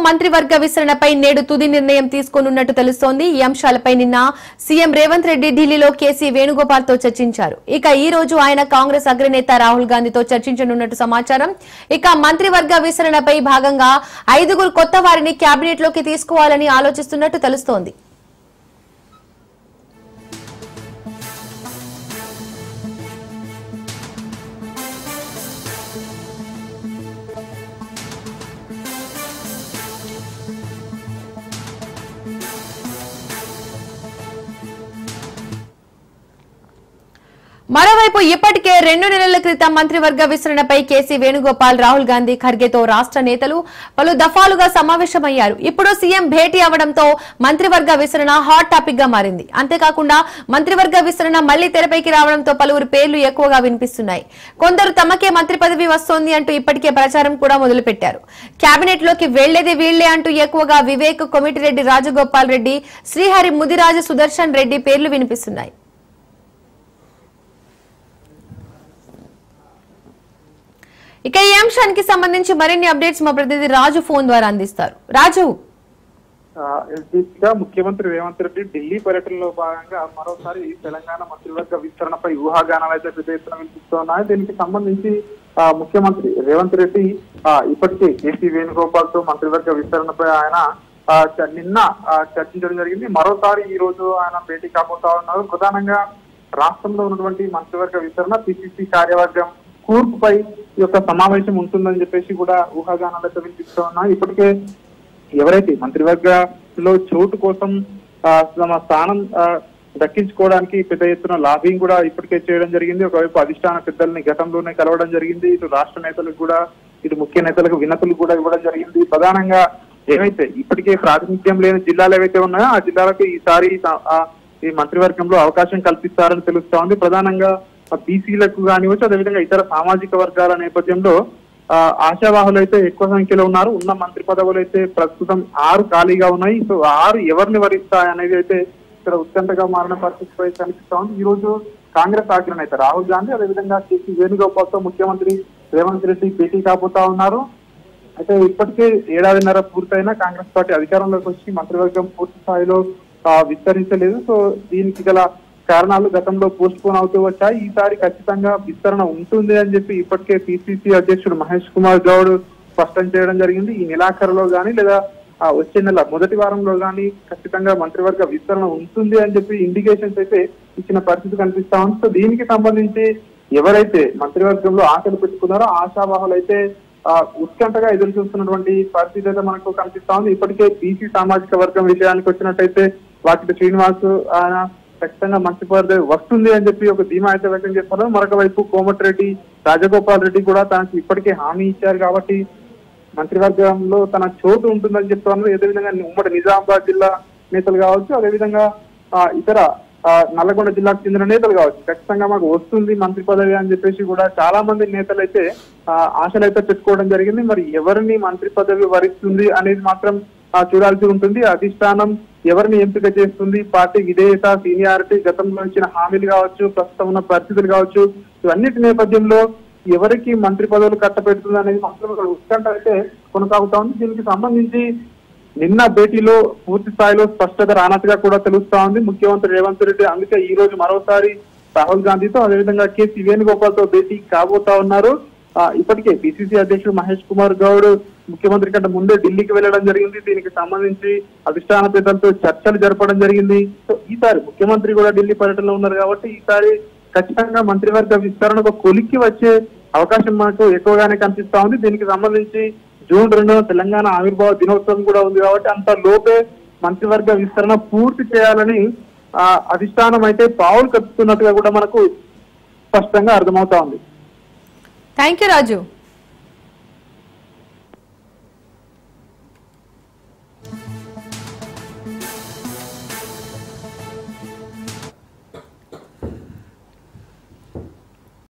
మంత్రివర్గ విస్తరణపై నేడు తుది నిర్ణయం తీసుకోనున్నట్టు తెలుస్తోంది. ఈ అంశాలపై నిన్న సీఎం రేవంత్ రెడ్డి ఢిల్లీలో కేసీ వేణుగోపాల్ తో చర్చించారు. ఇక ఈ రోజు ఆయన కాంగ్రెస్ అగ్రనేత రాహుల్ గాంధీతో చర్చించనున్నట్టు సమాచారం. ఇక మంత్రివర్గ విస్తరణపై భాగంగా 5 కొత్త వారిని కేబినెట్ లోకి తీసుకోవాలని ఆలోచిస్తున్నట్టు తెలుస్తోంది. మరోవైపు ఇప్పటికే 2 నెలల క్రితం మంత్రివర్గ విస్తరణపై కేసీ వేణుగోపాల్, రాహుల్ గాంధీ, ఖర్గేతో రాష్ట్ర నేతలు పలు దఫాలుగా సమావేశమయ్యారు. ఇప్పుడు సీఎం భేటీ అవడంతో మంత్రివర్గ విస్తరణ హాట్ టాపిక్ గా మారింది. అంతేకాకుండా మంత్రివర్గ విస్తరణ మళ్లీ తెరపైకి రావడంతో పలువురు పేర్లు ఎక్కువగా వినిపిస్తున్నాయి. కొందరు తమకే మంత్రి పదవి వస్తోంది అంటూ ఇప్పటికే ప్రచారం కూడా మొదలుపెట్టారు. కేబినెట్ లోకి వెళ్లేది వీళ్లే అంటూ ఎక్కువగా వివేక్, కొమిటిరెడ్డి రాజగోపాల్ రెడ్డి, శ్రీహరి, ముదిరాజు, సుదర్శన్ రెడ్డి పేర్లు వినిపిస్తున్నాయి. ఇక ఈ అంశానికి సంబంధించి మరిన్ని అప్డేట్స్ మా ప్రతినిధి రాజు ఫోన్ ద్వారా అందిస్తారు. రాజు, ముఖ్యమంత్రి రేవంత్ రెడ్డి ఢిల్లీ పర్యటనలో భాగంగా మరోసారి తెలంగాణ మంత్రివర్గ విస్తరణపై ఊహాగానాలు అయితే పెద్ద ఎత్తున వినిపిస్తున్నాయి. దీనికి సంబంధించి ముఖ్యమంత్రి రేవంత్ రెడ్డి ఇప్పటికే కేసీ వేణుగోపాల్ తో మంత్రివర్గ విస్తరణపై ఆయన నిన్న చర్చించడం జరిగింది. మరోసారి ఈ రోజు ఆయన భేటీ కాబోతా ఉన్నారు. ప్రధానంగా రాష్ట్రంలో ఉన్నటువంటి మంత్రివర్గ విస్తరణ, పిసిసి కార్యవర్గం కూర్పుపై ఈ యొక్క సమావేశం ఉంటుందని చెప్పేసి కూడా ఊహాగానాలు అయితే వినిపిస్తూ ఉన్నాయి. ఇప్పటికే ఎవరైతే మంత్రివర్గంలో చోటు కోసం తమ స్థానం దక్కించుకోవడానికి పెద్ద ఎత్తున లాబింగ్ కూడా ఇప్పటికే చేయడం జరిగింది. ఒకవైపు అధిష్టాన పెద్దల్ని గతంలోనే కలవడం జరిగింది. ఇటు రాష్ట్ర నేతలకు కూడా, ఇటు ముఖ్య నేతలకు వినతులు కూడా ఇవ్వడం జరిగింది. ప్రధానంగా ఏవైతే ఇప్పటికే ప్రాతినిధ్యం లేని జిల్లాలు ఏవైతే ఉన్నాయో ఆ జిల్లాలకు ఈసారి ఈ మంత్రివర్గంలో అవకాశం కల్పిస్తారని తెలుస్తా ఉంది. ప్రధానంగా బీసీలకు కానివచ్చు, అదేవిధంగా ఇతర సామాజిక వర్గాల నేపథ్యంలో ఆశావాహులు అయితే ఎక్కువ సంఖ్యలో ఉన్నారు. ఉన్న మంత్రి పదవులు అయితే ప్రస్తుతం 6 ఖాళీగా ఉన్నాయి. సో 6 ఎవరిని వరిస్తాయనేది అయితే ఇక్కడ ఉత్కంఠగా మారిన పరిస్థితిపై కనిపిస్తా ఉంది. ఈ రోజు కాంగ్రెస్ అగ్రనేత రాహుల్ గాంధీ, అదేవిధంగా కేసీ వేణుగోపాల్ తో ముఖ్యమంత్రి రేవంత్ రెడ్డి భేటీ కాబోతా ఉన్నారు. అయితే ఇప్పటికే 1.5 పూర్తయినా కాంగ్రెస్ పార్టీ అధికారంలోకి వచ్చి మంత్రివర్గం పూర్తి స్థాయిలో విస్తరించలేదు. సో దీనికి గల కారణాలు గతంలో పోస్ట్ పోన్ అవుతూ వచ్చాయి. ఈసారి ఖచ్చితంగా విస్తరణ ఉంటుంది అని చెప్పి ఇప్పటికే పిసిసి అధ్యక్షుడు మహేష్ కుమార్ గౌడ్ స్పష్టం చేయడం జరిగింది. ఈ నెలాఖరులో గానీ లేదా వచ్చే నెల మొదటి వారంలో గానీ ఖచ్చితంగా మంత్రివర్గ విస్తరణ ఉంటుంది అని చెప్పి ఇండికేషన్స్ అయితే ఇచ్చిన పరిస్థితి కనిపిస్తా ఉంది. సో దీనికి సంబంధించి ఎవరైతే మంత్రివర్గంలో ఆశలు పెట్టుకున్నారో ఆశావాహులు అయితే ఉత్కంఠగా ఎదురు చూస్తున్నటువంటి పరిస్థితి అయితే మనకు కనిపిస్తా ఉంది. ఇప్పటికే బీసీ సామాజిక వర్గం విషయానికి వచ్చినట్టయితే వాకిటి శ్రీనివాస్ ఆయన ఖచ్చితంగా మంత్రి పదవి వస్తుంది అని చెప్పి ఒక ధీమా అయితే వ్యక్తం చేస్తున్నారు. మరొక వైపు కోమటిరెడ్డి రాజగోపాల్ రెడ్డి కూడా తనకు ఇప్పటికే హామీ ఇచ్చారు కాబట్టి మంత్రివర్గంలో తన చోటు ఉంటుందని చెప్తున్నారు. అదేవిధంగా ఉమ్మడి నిజామాబాద్ జిల్లా నేతలు కావచ్చు, అదేవిధంగా ఇతర నల్లగొండ జిల్లాకు చెందిన నేతలు కావచ్చు, ఖచ్చితంగా మాకు వస్తుంది మంత్రి పదవి అని చెప్పేసి కూడా చాలా మంది నేతలు అయితే ఆశలు అయితే పెట్టుకోవడం జరిగింది. మరి ఎవరిని మంత్రి పదవి వరిస్తుంది అనేది మాత్రం చూడాల్సి ఉంటుంది. అధిష్టానం ఎవరిని ఎంపిక చేస్తుంది, పార్టీ విధేయత, సీనియారిటీ, గతంలో ఇచ్చిన హామీలు కావచ్చు, ప్రస్తుతం ఉన్న పరిస్థితులు కావచ్చు, ఇవన్నిటి నేపథ్యంలో ఎవరికి మంత్రి పదవులు కట్టబెడుతుంది అనేది మాత్రం ఉత్కంఠ అయితే కొనసాగుతా ఉంది. దీనికి సంబంధించి నిన్న భేటీలో పూర్తి స్థాయిలో స్పష్టత రానట్టుగా కూడా తెలుస్తా ఉంది ముఖ్యమంత్రి రేవంత్ రెడ్డి. అందుకే ఈ రోజు మరోసారి రాహుల్ గాంధీతో, అదేవిధంగా కేసీ వేణుగోపాల్ తో భేటీ కాబోతా ఉన్నారు. ఇప్పటికే పిసిసి అధ్యక్షుడు మహేష్ కుమార్ గౌడ్ ముఖ్యమంత్రి కంటే ముందే ఢిల్లీకి వెళ్లడం జరిగింది. దీనికి సంబంధించి అధిష్టాన పెద్దలతో చర్చలు జరపడం జరిగింది. సో ఈసారి ముఖ్యమంత్రి కూడా ఢిల్లీ పర్యటనలో ఉన్నారు కాబట్టి ఈసారి ఖచ్చితంగా మంత్రివర్గ విస్తరణకు కొలిక్కి వచ్చే అవకాశం మనకు ఎక్కువగానే కనిపిస్తా ఉంది. దీనికి సంబంధించి జూన్ 2న తెలంగాణ ఆవిర్భావ దినోత్సవం కూడా ఉంది కాబట్టి అంత లోపే మంత్రివర్గ విస్తరణ పూర్తి చేయాలని అధిష్టానం అయితే పావులు కలుపుతున్నట్టుగా కూడా మనకు స్పష్టంగా అర్థమవుతా ఉంది. Thank you Raju.